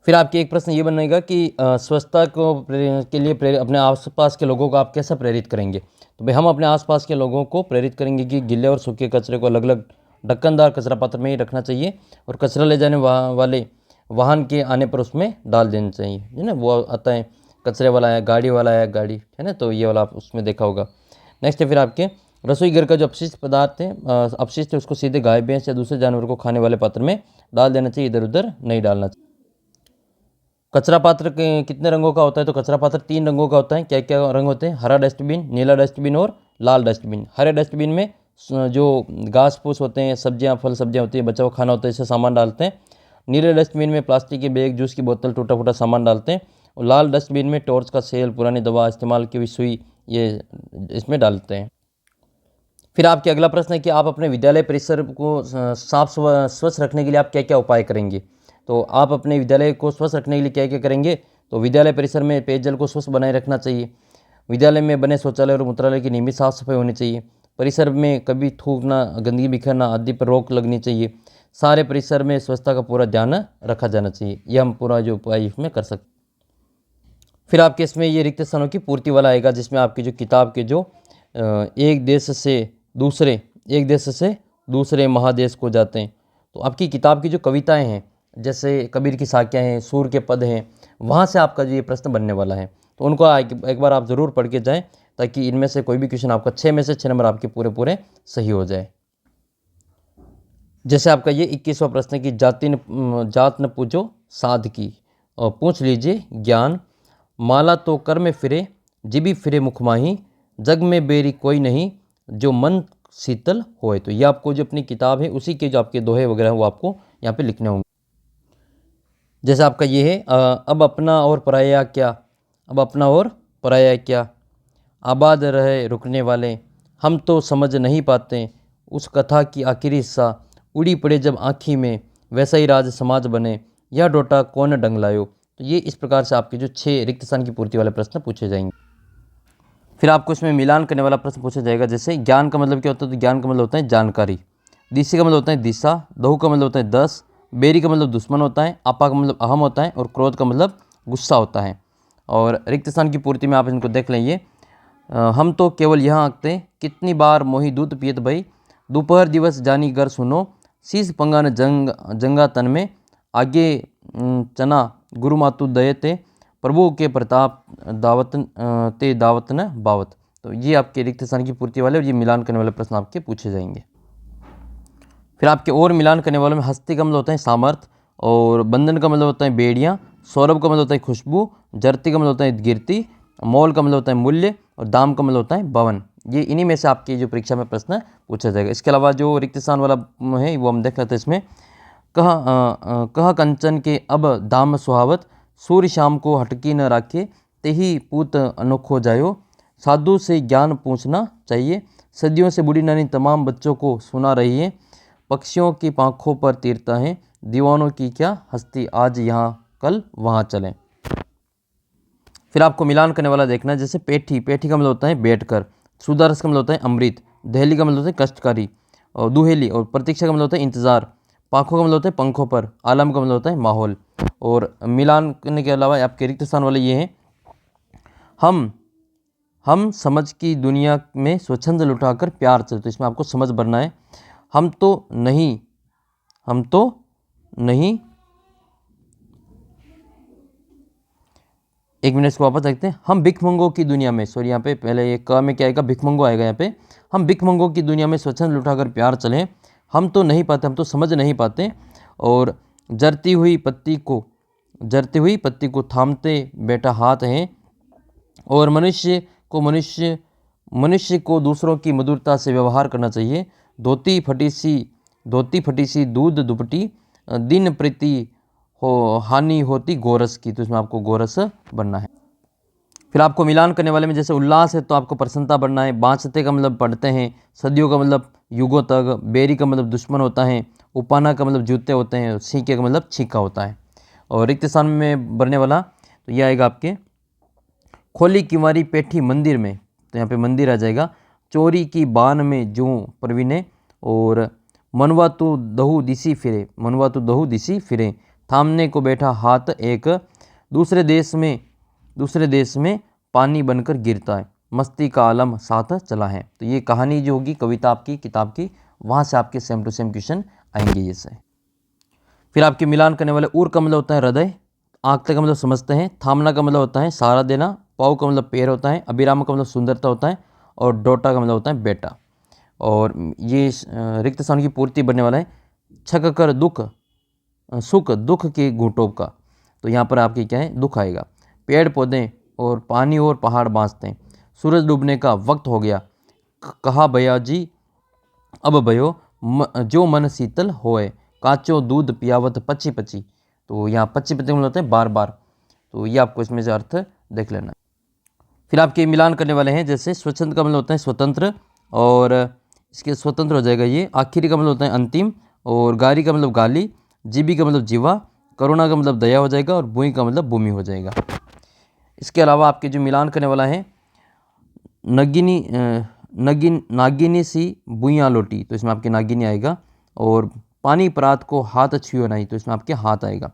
[SPEAKER 1] फिर आपके एक प्रश्न ये बनेगा कि स्वच्छता के लिए अपने आसपास के लोगों को आप कैसा प्रेरित करेंगे। तो भाई हम अपने आसपास के लोगों को प्रेरित करेंगे कि गीले और सूखे कचरे को अलग अलग ढक्कनदार कचरा पात्र में ही रखना चाहिए, और कचरा ले जाने वाले वाहन के आने पर उसमें डाल देना चाहिए, है ना। वो आता है कचरे वाला है, गाड़ी वाला है, गाड़ी है ना, तो ये वाला आप उसमें देखा होगा। नेक्स्ट है फिर आपके रसोई घर का जो अपशिष्ट पदार्थ है, अपशिष्ट है, उसको सीधे गाय भैंस या दूसरे जानवर को खाने वाले पात्र में डाल देना चाहिए, इधर उधर नहीं डालना चाहिए। कचरा पात्र कितने रंगों का होता है। तो कचरा पात्र 3 रंगों का होता है। क्या क्या रंग होते हैं। हरा डस्टबिन, नीला डस्टबिन और लाल डस्टबिन। हरे डस्टबिन में जो घास फूस होते हैं, सब्जियां फल सब्जियां होती है, बचा हुआ खाना होता है, इससे सामान डालते हैं। नीले डस्टबिन में प्लास्टिक के बैग, जूस की बोतल, टूटा फूटा सामान डालते हैं। और लाल डस्टबिन में टॉर्च का सेल, पुरानी दवा, इस्तेमाल की हुई सुई, ये इसमें डालते हैं। फिर आपके अगला प्रश्न है कि आप अपने विद्यालय परिसर को साफ स्वच्छ रखने के लिए आप क्या क्या उपाय करेंगे। तो आप अपने विद्यालय को स्वच्छ रखने के लिए क्या क्या करेंगे। तो विद्यालय परिसर में पेयजल को स्वच्छ बनाए रखना चाहिए। विद्यालय में बने शौचालय और मूत्रालय की नियमित साफ सफाई होनी चाहिए। परिसर में कभी थूकना, गंदगी बिखेरना आदि पर रोक लगनी चाहिए। सारे परिसर में स्वच्छता का पूरा ध्यान रखा जाना चाहिए। यह हम पूरा जो उपाय इसमें कर सकते हैं। फिर आपके इसमें ये रिक्त स्थानों की पूर्ति वाला आएगा, जिसमें आपकी जो किताब के जो एक देश से दूसरे महादेश को जाते हैं, तो आपकी किताब की जो कविताएं हैं, जैसे कबीर की साखियाँ हैं, सूर के पद हैं, वहाँ से आपका जो ये प्रश्न बनने वाला है, तो उनको एक बार आप ज़रूर पढ़ के जाएं, ताकि इनमें से कोई भी क्वेश्चन आपका 6 में से 6 नंबर आपके पूरे सही हो जाए। जैसे आपका ये 21वां प्रश्न है कि जात न पूछो साध की, और पूछ लीजिए ज्ञान। माला तो कर में फिरे, जिभी फिरे मुख माही, जग में बेरी कोई नहीं, जो मन शीतल होए। तो ये आपको जो अपनी किताब है उसी के जो आपके दोहे वगैरह हैं वो आपको यहाँ पे लिखने होंगे। जैसे आपका ये है अब अपना और पराया क्या, अब अपना और पराया क्या, आबाद रहे रुकने वाले, हम तो समझ नहीं पाते उस कथा की आखिरी हिस्सा, उड़ी पड़े जब आँखी में, वैसा ही राज समाज बने, यह डोटा कौन डंग लायो। तो ये इस प्रकार से आपके जो 6 रिक्त स्थान की पूर्ति वाले प्रश्न पूछे जाएंगे। फिर आपको इसमें मिलान करने वाला प्रश्न पूछा जाएगा। जैसे ज्ञान का मतलब क्या होता है, तो ज्ञान का मतलब होता है जानकारी, दिशा का मतलब होता है दिशा, दहु का मतलब होता है 10, बेरी का मतलब दुश्मन होता है, आपा का मतलब अहम होता है, और क्रोध का मतलब गुस्सा होता है। और रिक्त स्थान की पूर्ति में आप इनको देख लेंगे। हम तो केवल यहाँ आते, कितनी बार मोही दूध पियत भई, दोपहर दिवस जानी घर सुनो, शीश पंगान जंगा तन में, आगे चना गुरु मातु दयते, प्रभु के प्रताप दावत न बावत। तो ये आपके रिक्त स्थान की पूर्ति वाले और ये मिलान करने वाले प्रश्न आपके पूछे जाएंगे। फिर आपके और मिलान करने वालों में हस्ती का मतलब होता है सामर्थ, और बंधन का मतलब होता है बेड़ियाँ, सौरभ का मतलब होता है खुशबू, जरती का मतलब होता है गिरती, मोल का मतलब होता है मूल्य, और दाम का मतलब होता है भवन। ये इन्हीं में से आपकी जो परीक्षा में प्रश्न पूछा जाएगा। इसके अलावा जो रिक्त स्थान वाला है वो हम देख लेते हैं। इसमें कह कंचन के अब दाम सुहावत, सूर्य शाम को हटकी न राखे, तेही पूत अनोखो जायो, साधु से ज्ञान पूछना चाहिए, सदियों से बूढ़ी नानी तमाम बच्चों को सुना रही है, पक्षियों की पाँखों पर तीरता है, दीवानों की क्या हस्ती, आज यहाँ कल वहाँ चलें। फिर आपको मिलान करने वाला देखना है। जैसे पेठी का मतलब होता है बैठकर, सुदारस का मतलब होता है अमृत, दहली का मतलब होता है कष्टकारी, और दुहेली और प्रतीक्षा का मतलब होता है इंतज़ार, पाँखों का मतलब होता है पंखों पर, आलम का मतलब होता है माहौल। और मिलान करने के अलावा आपके रिक्त स्थान वाले ये हैं। हम समझ की दुनिया में स्वच्छंद लुटाकर प्यार चले, तो इसमें आपको समझ भरना है। हम तो नहीं एक मिनट इसको वापस देखते हैं। हम भिखमंगों की दुनिया में, सॉरी यहाँ पे पहले ये क में क्या आएगा, भिखमंगो आएगा यहाँ पे। हम भिखमंगों की दुनिया में स्वच्छंद लुटाकर प्यार चलें, हम तो नहीं पाते, हम तो समझ नहीं पाते, और जरती हुई पत्ती को थामते बैठा हाथ है, और मनुष्य को दूसरों की मधुरता से व्यवहार करना चाहिए, धोती फटी सी दूध दुपटी, दिन प्रति हो हानि होती गोरस की। तो इसमें आपको गोरस बनना है। फिर आपको मिलान करने वाले में जैसे उल्लास है तो आपको प्रसन्नता बनना है, बाँचते का मतलब पढ़ते हैं, सदियों का मतलब युगों तक, बेरी का मतलब दुश्मन होता है, उपाना का मतलब जूते होते हैं, सीके का मतलब छीका होता है। और रिक्त स्थान में बनने वाला तो यह आएगा आपके खोली किवारी पेठी मंदिर में, तो यहाँ पे मंदिर आ जाएगा, चोरी की बान में जूँ प्रवीणे, और मनवा तो दहु दिसी फिरे, थामने को बैठा हाथ एक, दूसरे देश में पानी बनकर गिरता है, मस्ती का आलम साथ चला है। तो ये कहानी जो होगी कविता आपकी किताब की, वहाँ से आपके सेम टू सेम क्वेश्चन आएंगे ये से। फिर आपके मिलान करने वाले उर का मतलब होता है हृदय, आँखते का मतलब समझते हैं, थामना का मतलब होता है सहारा देना, पाव का मतलब पैर होता है, अभिराम का मतलब सुंदरता होता है, और डोटा का मतलब होता है बेटा। और ये रिक्त स्थान की पूर्ति बनने वाला है। छक कर सुख दुख के घूंटों का, तो यहाँ पर आपके क्या है दुख आएगा। पेड़ पौधे और पानी और पहाड़ बाँचते हैं, सूरज डूबने का वक्त हो गया, कहा भैया जी अब भयो, जो मन शीतल होए, काचो दूध पियावत पची पची। तो यहाँ पची पची मतलब होता है बार बार, तो ये आपको इसमें से अर्थ देख लेना है। फिर आपके मिलान करने वाले हैं। जैसे स्वच्छंद का मतलब होता है स्वतंत्र, और इसके स्वतंत्र हो जाएगा ये। आखिरी का मतलब होता है अंतिम, और गारी का मतलब गाली, जीबी का मतलब जीवा, करुणा का मतलब दया हो जाएगा, और भूमि का मतलब भूमि हो जाएगा। इसके अलावा आपके जो मिलान करने वाला है नागिनी सी बुइयाँ लोटी, तो इसमें आपके नागिनी आएगा। और पानी परात को हाथ छुओ नहीं, तो इसमें आपके हाथ आएगा।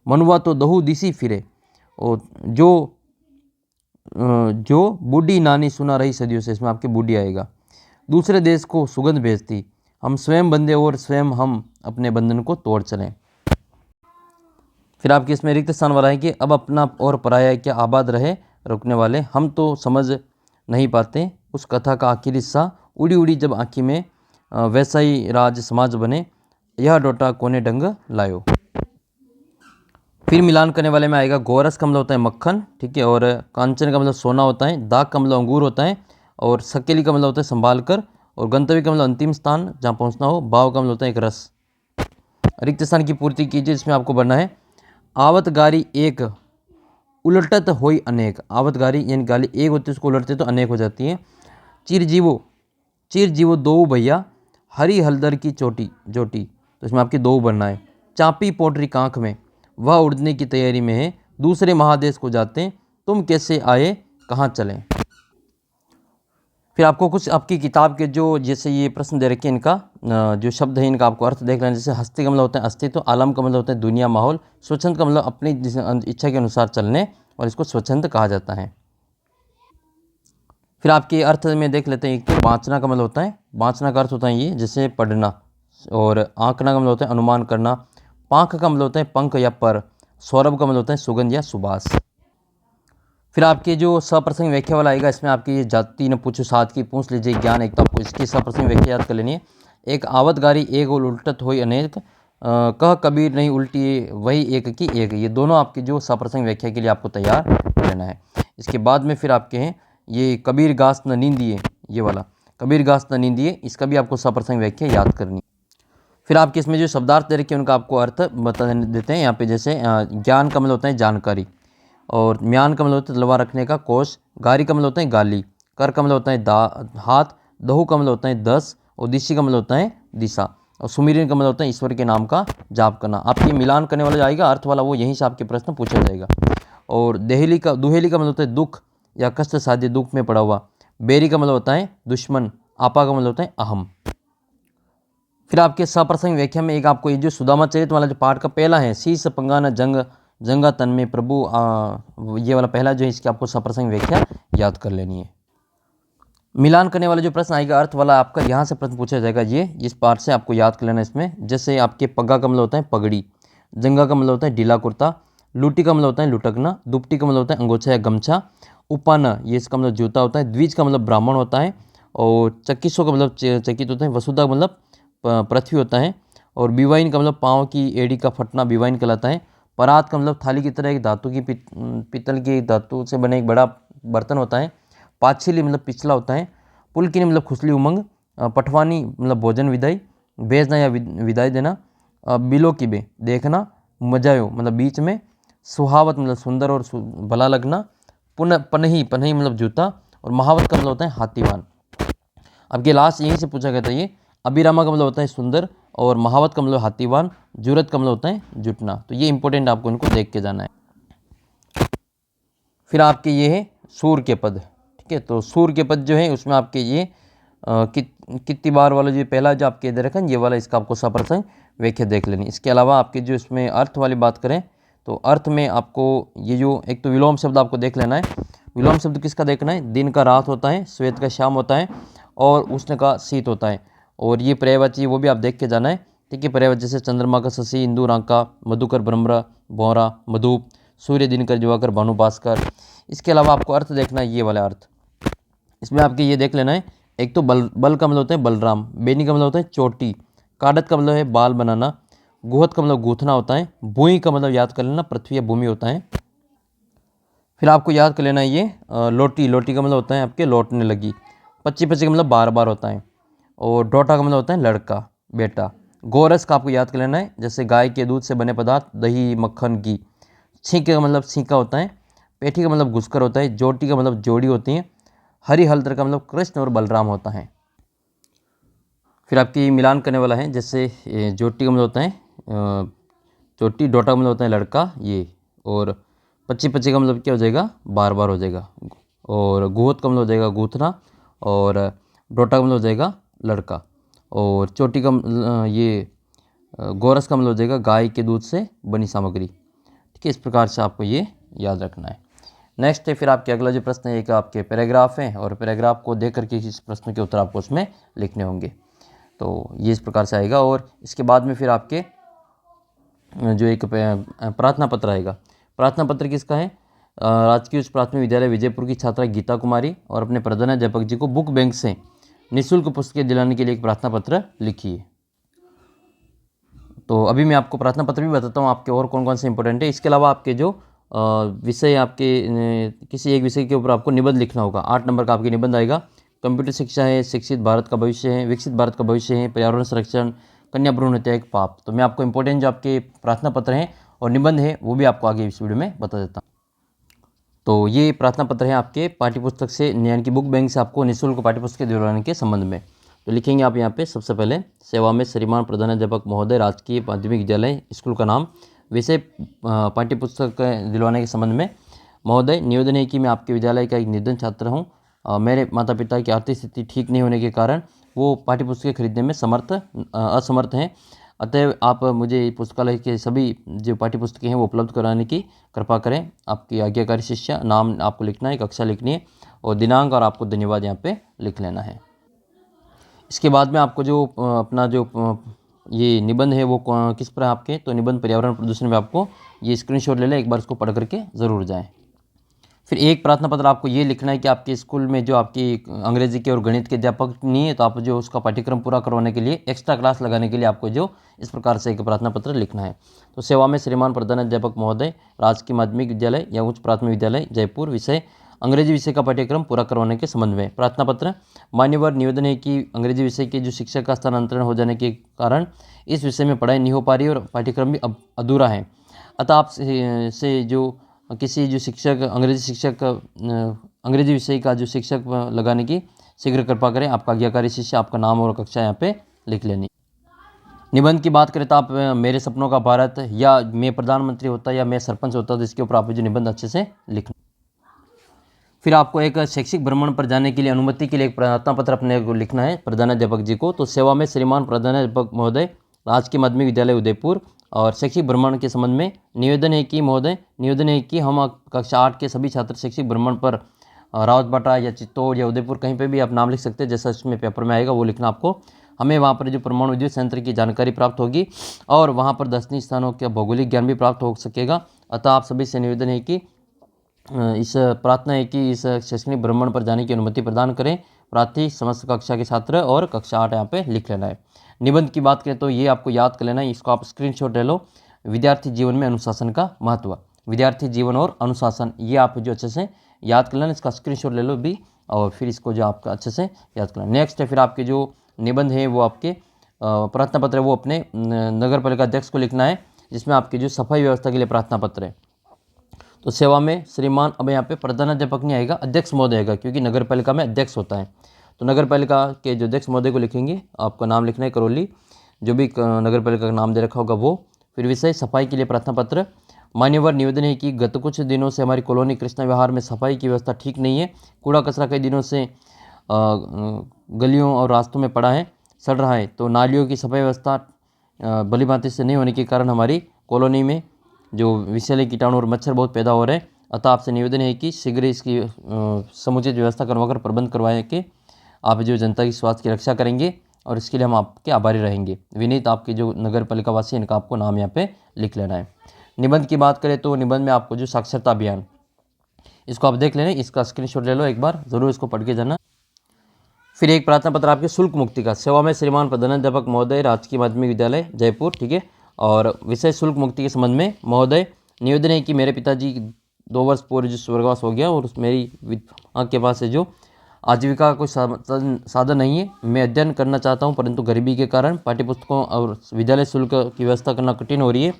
[SPEAKER 1] मनुआ तो दहु दिसी फिरे, और जो जो बूढ़ी नानी सुना रही सदियों से, इसमें आपके बूढ़ी आएगा। दूसरे देश को सुगंध भेजती, हम स्वयं बंधे और स्वयं हम अपने बंधन को तोड़ चलें। फिर आपके इसमें रिक्त स्थान वाला है कि अब अपना और पराया क्या आबाद रहे रुकने वाले, हम तो समझ नहीं पाते उस कथा का आखिरी हिस्सा, उड़ी उड़ी जब आँखी में वैसा ही राज समाज बने, यह डोटा कोने डंग लायो। फिर मिलान करने वाले में आएगा गोरस का मतलब होता है मक्खन, ठीक है, और कांचन का मतलब सोना होता है, दाग का मतलब अंगूर होता है, और सकेली का मतलब होता है संभाल कर, और गंतव्य का मतलब अंतिम स्थान जहाँ पहुँचना हो, भाव का मतलब होता है एक रस। रिक्त स्थान की पूर्ति कीजिए, इसमें आपको बनना है आवत गारी एक उलटत होई अनेक। आवत गारी यानी गाली एक होती है, उसको उलटते तो अनेक हो जाती है। चिर जीवो दो भैया, हरी हलदर की चोटी जोटी, तो इसमें आपकी दो बनना है। चापी पोटरी कांख में, वह उड़ने की तैयारी में है, दूसरे महादेश को जाते, तुम कैसे आए कहाँ चलें। फिर आपको कुछ आपकी किताब के जो जैसे ये प्रश्न दे रखे हैं, इनका जो शब्द है इनका आपको अर्थ देख लेना। जैसे हस्ती का मतलब होता है अस्तित्व, आलम का मतलब होता है दुनिया माहौल, स्वच्छंद का मतलब अपनी इच्छा के अनुसार चलने, और इसको स्वच्छंद कहा जाता है। फिर आपके अर्थ में देख लेते हैं, एक तो बाँचना का मतलब होता है, बाँचना का अर्थ होता है ये जैसे पढ़ना, और आंकना का मतलब होता है अनुमान करना, पाँख का मतलब होता है पंख या पर, सौरभ का मतलब होता है सुगंध या सुबास। फिर आपके जो सप्रसंग व्याख्या वाला आएगा, इसमें आपकी ये जाति न पूछो साथ की पूछ लीजिए ज्ञान, एक तो आपको इसकी सप्रसंग व्याख्या याद कर लेनी है। एक आवतगारी एक और उल्टत होई अनेक, कह कबीर नहीं उल्टी वही एक की एक, ये दोनों आपकी जो सप्रसंग व्याख्या के लिए आपको तैयार रहना है। इसके बाद में फिर आपके हैं ये कबीर गास न नींदिए, ये वाला कबीर गास न नींदिए, इसका भी आपको सप्रसंग व्याख्या याद करनी है। फिर आपके इसमें जो शब्दार्थ दे रखे हैं उनका आपको अर्थ बता देते हैं यहाँ पे। जैसे ज्ञान का मतलब होता है जानकारी, और म्यान का मतलब होता है तलवार रखने का कोष, गारी का मतलब होता है गाली, कर का मतलब होता है हाथ, दहु का मतलब होता है 10, और दिशी का मतलब होता है दिशा, और सुमिरन का मतलब होता है ईश्वर के नाम का जाप करना। आपके मिलान करने वाला जाएगा अर्थ वाला, वो यहीं से आपके प्रश्न पूछा जाएगा। और दुहेली का मतलब होता है दुख या कष्ट साध्य, दुख में पड़ा हुआ। बेरी का मतलब होता है दुश्मन, आपा का मतलब होता है अहम। फिर आपके सप्रसंग व्याख्या में एक आपको ये जो सुदामा चरित वाला जो पाठ का पहला है, शीस पंगाना जंग जंगा तन में प्रभु, ये वाला पहला जो है इसकी आपको सप्रसंग व्याख्या याद कर लेनी है। मिलान करने वाला जो प्रश्न आएगा अर्थ वाला आपका, यहाँ से प्रश्न पूछा जाएगा, ये इस पाठ से आपको याद कर लेना इसमें। जैसे आपके पग्गा का मतलब होता है पगड़ी, जंगा का मतलब होता है ढीला कुर्ता, लूटी का मतलब होता है लुटकना, दुपटी का मतलब होता है अंगोछा या गमछा, उपाना ये इसका मतलब जूता होता है, द्विज का मतलब ब्राह्मण होता है, और चक्कीसो का मतलब चकित होता है, वसुधा का मतलब पृथ्वी होता है, और बिवाइन का मतलब पाँव की एड़ी का फटना बिवाइन कहलाता है। परात का मतलब थाली की तरह एक धातु की पीतल की धातु से बने एक बड़ा बर्तन होता है। पाछिली मतलब पिछला होता है। पुलकिनी मतलब खुसली उमंग, पटवानी मतलब भोजन विदाई, भेजना या विदाई देना, बिलो की बे देखना, मजायो मतलब बीच में, सुहावत मतलब सुंदर और भला लगना, पनही पनही मतलब जूता, और महावत का मतलब होता है हाथीवान। आपके लास्ट यहीं से पूछा गया था ये। अभिरामा का मतलब होता है सुंदर, और महावत का मतलब हाथीवान, जुरत का मतलब होता है जुटना। तो ये इंपॉर्टेंट आपको इनको देख के जाना है। फिर आपके ये है सूर के पद, ठीक है, तो सूर के पद जो है उसमें आपके ये कितनी बार वाला जो पहला जो आपके दे रखा है ये वाला, इसका आपको सप्रसंग व्याख्या देख लेनी। इसके अलावा आपके जो इसमें अर्थ वाली बात करें तो अर्थ में आपको ये जो एक तो विलोम शब्द आपको देख लेना है। विलोम शब्द किसका देखना है? दिन का रात होता है, श्वेत का शाम होता है, और उष्ण का शीत होता है। और ये पर्यायवाची वो भी आप देख के जाना है, ठीक है। पर्यायवाची जैसे चंद्रमा का शशि, इंदु रांका, मधुकर ब्रह्म भौरा मधुप, सूर्य दिनकर दिवाकर भानु भास्कर। इसके अलावा आपको अर्थ देखना है ये वाला अर्थ। इसमें आपके ये देख लेना है, एक तो बल का मतलब होता है बलराम, बेनी का मतलब होता है चोटी, काडत का मतलब है बाल बनाना, गुहत का मतलब गूथना होता है, भूई का मतलब याद कर लेना पृथ्वी या भूमि होता है। फिर आपको याद कर लेना है ये लोटी, लोटी का मतलब होता है आपके लौटने लगी, पच्ची पच्ची का मतलब बार बार होता है, और डोटा का मतलब होता है लड़का बेटा। गोरस का आपको याद कर लेना है, जैसे गाय के दूध से बने पदार्थ, दही मक्खन घी। छींके का मतलब छींका होता है, पेठी का मतलब घुसकर होता है, जोटी का मतलब जोड़ी होती है, हरि हलदर का मतलब कृष्ण और बलराम होता है। फिर आपकी मिलान करने वाला है, जैसे जोटी का मतलब होता है चोटी, डोटा का मतलब होता है लड़का ये, और पच्ची पच्ची का मतलब क्या हो जाएगा? बार बार हो जाएगा, और गुहत का मतलब हो जाएगा गूथना, और डोटा का मतलब हो जाएगा लड़का, और चोटी का ये गोरस का मतलब हो जाएगा गाय के दूध से बनी सामग्री, ठीक है। इस प्रकार से आपको ये याद रखना है। नेक्स्ट है फिर आपके अगला जो प्रश्न है एक आपके पैराग्राफ है और पैराग्राफ को देख करके इस प्रश्न के उत्तर आपको उसमें लिखने होंगे। तो ये इस प्रकार से आएगा और इसके बाद में फिर आपके जो एक प्रार्थना पत्र आएगा। प्रार्थना पत्र किसका है? राजकीय उच्च प्राथमिक विद्यालय विजयपुर की छात्रा गीता कुमारी और अपने प्रधानाध्यापक जी को बुक बैंक से निःशुल्क पुस्तकें दिलाने के लिए एक प्रार्थना पत्र लिखिए। तो अभी मैं आपको प्रार्थना पत्र भी बताता हूँ आपके और कौन कौन से इंपॉर्टेंट है। इसके अलावा आपके जो विषय आपके किसी एक विषय के ऊपर आपको निबंध लिखना होगा। 8 नंबर का आपके निबंध आएगा। कंप्यूटर शिक्षा है, शिक्षित भारत का भविष्य है, विकसित भारत का भविष्य है, पर्यावरण संरक्षण, कन्या भ्रूण हत्या एक पाप। तो मैं आपको इंपॉर्टेंट जो आपके प्रार्थना पत्र हैं और निबंध है वो भी आपको आगे इस वीडियो में बता देता हूँ। तो ये प्रार्थना पत्र है आपके पाठ्यपुस्तक से यानी कि बुक बैंक से आपको निःशुल्क पाठ्यपुस्तकें दिलवाने के संबंध में। तो लिखेंगे आप यहाँ पे सबसे पहले सेवा में श्रीमान प्रधानाध्यापक महोदय राजकीय माध्यमिक विद्यालय स्कूल का नाम, विषय पाठ्यपुस्तक दिलवाने के संबंध में। महोदय निवेदन है कि मैं आपके विद्यालय का एक निर्धन छात्र हूँ। मेरे माता पिता की आर्थिक स्थिति ठीक नहीं होने के कारण वो पाठ्यपुस्तकें खरीदने में असमर्थ हैं। अतः आप मुझे पुस्तकालय के सभी जो पाठ्यपुस्तकें हैं वो उपलब्ध कराने की कृपा करें। आपकी आज्ञाकारी शिष्य, नाम आपको लिखना है, कक्षा लिखनी है और दिनांक और आपको धन्यवाद यहाँ पे लिख लेना है। इसके बाद में आपको जो अपना जो ये निबंध है वो किस पर है आपके, तो निबंध पर्यावरण प्रदूषण में आपको ये स्क्रीनशॉट ले लें, एक बार इसको पढ़ करके ज़रूर जाएं। फिर एक प्रार्थना पत्र आपको ये लिखना है कि आपके स्कूल में जो आपकी अंग्रेजी के और गणित के अध्यापक नहीं है तो आप जो उसका पाठ्यक्रम पूरा करवाने के लिए एक्स्ट्रा क्लास लगाने के लिए आपको जो इस प्रकार से एक प्रार्थना पत्र लिखना है। तो सेवा में श्रीमान प्रधानाध्यापक महोदय राजकीय माध्यमिक विद्यालय या उच्च प्राथमिक विद्यालय जयपुर, विषय अंग्रेजी विषय का पाठ्यक्रम पूरा करवाने के संबंध में। प्रार्थना पत्र मान्यवर निवेदन है कि अंग्रेजी विषय के जो शिक्षक का स्थानांतरण हो जाने के कारण इस विषय में पढ़ाई नहीं हो पा रही और पाठ्यक्रम भी अब अधूरा है। अतः आप से जो किसी जो शिक्षक अंग्रेजी विषय का जो शिक्षक लगाने की शीघ्र कृपा करें। आपका आज्ञाकारी शिष्य, आपका नाम और कक्षा यहाँ पे लिख लेनी। निबंध की बात करें तो आप मेरे सपनों का भारत या मैं प्रधानमंत्री होता या मैं सरपंच होता तो इसके ऊपर आप जो निबंध अच्छे से लिखना। फिर आपको एक शैक्षिक भ्रमण पर जाने के लिए अनुमति के लिए एक प्रार्थना पत्र अपने को लिखना है प्रधानाध्यापक जी को। तो सेवा में श्रीमान प्रधानाध्यापक महोदय राजकीय माध्यमिक विद्यालय उदयपुर और शैक्षिक भ्रमण के संबंध में निवेदन है कि महोदय निवेदन है कि हम कक्षा 8 के सभी छात्र शैक्षिक भ्रमण पर रावतबाटा या चित्तौड़ या उदयपुर कहीं पे भी आप नाम लिख सकते हैं, जैसा इसमें पेपर में आएगा वो लिखना आपको। हमें वहाँ पर जो परमाणु विद्युत संयंत्र की जानकारी प्राप्त होगी और वहाँ पर दर्शनीय स्थानों का भौगोलिक ज्ञान भी प्राप्त हो सकेगा। अतः आप सभी से निवेदन है कि इस प्रार्थना है कि इस शैक्षणिक भ्रमण पर जाने की अनुमति प्रदान करें। प्रार्थी समस्त कक्षा के छात्र और कक्षा 8 यहाँ पे लिख लेना है। निबंध की बात करें तो ये आपको याद कर लेना है, इसको आप स्क्रीनशॉट ले लो। विद्यार्थी जीवन में अनुशासन का महत्व, विद्यार्थी जीवन और अनुशासन, ये आप जो अच्छे से याद कर लेना, इसका स्क्रीनशॉट ले लो भी और फिर इसको जो आपका अच्छे से याद कर लेना। नेक्स्ट है फिर आपके जो निबंध है वो आपके प्रार्थना पत्र है वो अपने नगर पालिका अध्यक्ष को लिखना है, जिसमें आपकी जो सफाई व्यवस्था के लिए प्रार्थना पत्र है। तो सेवा में श्रीमान, अब यहाँ पे प्रधानाध्यापक नहीं आएगा, अध्यक्ष महोदय आएगा क्योंकि नगर पालिका में अध्यक्ष होता है। तो नगर पालिका के जो अध्यक्ष महोदय को लिखेंगे, आपका नाम लिखना है करौली, जो भी नगर पालिका का नाम दे रखा होगा वो। फिर विषय सफाई के लिए प्रार्थना पत्र। मान्यवर निवेदन है कि गत कुछ दिनों से हमारी कॉलोनी कृष्णा विहार में सफाई की व्यवस्था ठीक नहीं है। कूड़ा कचरा कई दिनों से गलियों और रास्तों में पड़ा है, सड़ रहा है। तो नालियों की सफाई व्यवस्था भली भांति से नहीं होने के कारण हमारी कॉलोनी में जो विषैले कीटाणु और मच्छर बहुत पैदा हो रहे हैं। अतः आपसे निवेदन है कि शीघ्र इसकी समुचित व्यवस्था करवाकर प्रबंध करवाएं कि आप जो जनता की स्वास्थ्य की रक्षा करेंगे और इसके लिए हम आपके आभारी रहेंगे। विनीत आपके जो नगर पालिका वासी इनका आपको नाम यहाँ पे लिख लेना है। निबंध की बात करें तो निबंध में आपको जो साक्षरता अभियान, इसको आप देख लेना, इसका स्क्रीनशॉट ले लो, एक बार ज़रूर इसको पढ़ के जाना। फिर एक प्रार्थना पत्र आपके शुल्क मुक्ति का। सेवा में श्रीमान प्रधानाध्यापक महोदय राजकीय माध्यमिक विद्यालय जयपुर, ठीक है। और विषय शुल्क मुक्ति के संबंध में महोदय निवेदन है कि मेरे पिताजी 2 वर्ष पूर्व जो स्वर्गवास हो गया और मेरी माँ के पास है जो आजीविका का कोई साधन नहीं है। मैं अध्ययन करना चाहता हूँ परंतु गरीबी के कारण पाठ्यपुस्तकों और विद्यालय शुल्क की व्यवस्था करना कठिन हो रही है।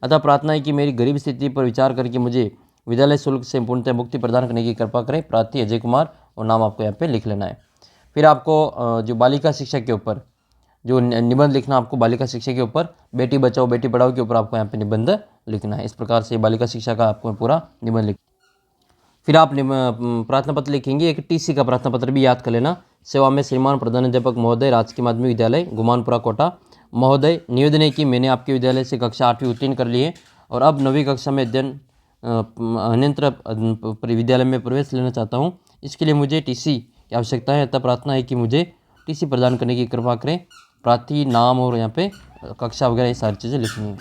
[SPEAKER 1] अतः प्रार्थना है कि मेरी गरीब स्थिति पर विचार करके मुझे विद्यालय शुल्क से पूर्णतः मुक्ति प्रदान करने की कृपा करें। प्रार्थी अजय कुमार, और नाम आपको यहाँ पे लिख लेना है। फिर आपको जो बालिका शिक्षा के ऊपर जो निबंध लिखना, आपको बालिका शिक्षा के ऊपर बेटी बचाओ बेटी पढ़ाओ के ऊपर आपको यहाँ पे निबंध लिखना है। इस प्रकार से बालिका शिक्षा का आपको पूरा निबंध लिख। फिर आप प्रार्थना पत्र लिखेंगे, एक टीसी का प्रार्थना पत्र भी याद कर लेना। सेवा में श्रीमान प्रधानाध्यापक महोदय राजकीय माध्यमिक विद्यालय गुमानपुरा कोटा। महोदय निवेदन है कि मैंने आपके विद्यालय से कक्षा 8वीं उत्तीर्ण कर ली है और अब 9वीं कक्षा में अध्ययन अन्यंत्र विद्यालय में प्रवेश लेना चाहता हूँ। इसके लिए मुझे टीसी की आवश्यकता है, अतः प्रार्थना है कि मुझे टीसी प्रदान करने की कृपा करें। प्रार्थी, नाम और यहाँ पे कक्षा वगैरह ये सारी चीज़ें लिखनी है।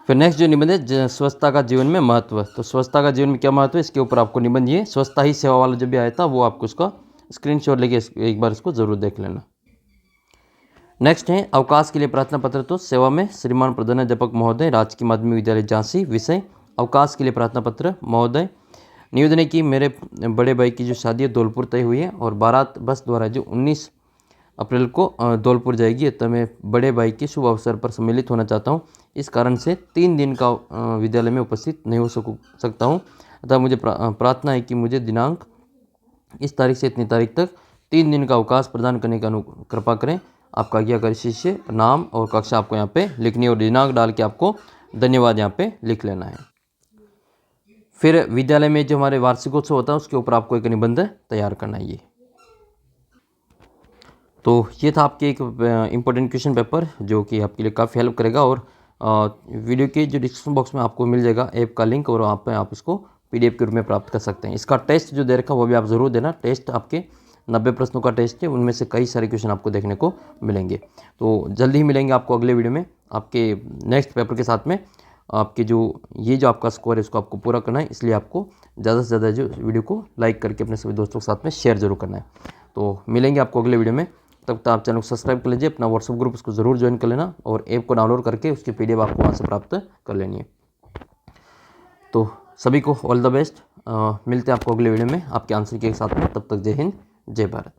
[SPEAKER 1] फिर नेक्स्ट जो निबंध है, स्वच्छता का जीवन में महत्व। तो स्वच्छता का जीवन में क्या महत्व है, इसके ऊपर आपको निबंध ये स्वच्छता ही सेवा वाला जब भी आया था वो आपको उसका स्क्रीनशॉट लेके एक बार इसको जरूर देख लेना। नेक्स्ट है अवकाश के लिए प्रार्थना पत्र। तो सेवा में श्रीमान प्रधानाध्यापक महोदय, राजकीय माध्यमिक विद्यालय झांसी। विषय अवकाश के लिए प्रार्थना पत्र। महोदय, निवेदन है कि मेरे बड़े भाई की जो शादी है धौलपुर तय हुई है और बारात बस द्वारा जो 19 अप्रैल को धौलपुर जाएगी, अतः मैं बड़े भाई के शुभ अवसर पर सम्मिलित होना चाहता हूँ। इस कारण से 3 दिन का विद्यालय में उपस्थित नहीं हो सकता हूँ, अतः मुझे प्रार्थना है कि मुझे दिनांक इस तारीख से इतनी तारीख तक 3 दिन का अवकाश प्रदान करने का कृपा करें। आपका आज्ञाकारी शिष्य, नाम और कक्षा आपको यहाँ पे लिखनी है और दिनांक डाल के आपको धन्यवाद यहाँ पे लिख लेना है। फिर विद्यालय में जो हमारे वार्षिकोत्सव होता है उसके ऊपर आपको एक निबंध तैयार करना है। ये तो ये था आपके एक इम्पोर्टेंट क्वेश्चन पेपर जो कि आपके लिए काफ़ी हेल्प करेगा। और वीडियो के जो डिस्क्रिप्शन बॉक्स में आपको मिल जाएगा ऐप का लिंक और वहाँ पे आप इसको PDF के रूप में प्राप्त कर सकते हैं। इसका टेस्ट जो दे रखा है वो भी आप ज़रूर देना। टेस्ट आपके 90 प्रश्नों का टेस्ट है, उनमें से कई सारे क्वेश्चन आपको देखने को मिलेंगे। तो जल्दी ही मिलेंगे आपको अगले वीडियो में आपके नेक्स्ट पेपर के साथ में। आपके जो आपका स्कोर है इसको आपको पूरा करना है, इसलिए आपको ज़्यादा से ज़्यादा जो वीडियो को लाइक करके अपने सभी दोस्तों के साथ में शेयर जरूर करना है। तो मिलेंगे आपको अगले वीडियो में। तब तक आप चैनल को सब्सक्राइब कर लीजिए, अपना व्हाट्सएप ग्रुप उसको ज़रूर ज्वाइन कर लेना और ऐप को डाउनलोड करके उसकी PDF आपको वहाँ से प्राप्त कर लेनी है। तो सभी को ऑल द बेस्ट। मिलते हैं आपको अगले वीडियो में आपके आंसर के साथ में। तब तक जय हिंद, जय भारत।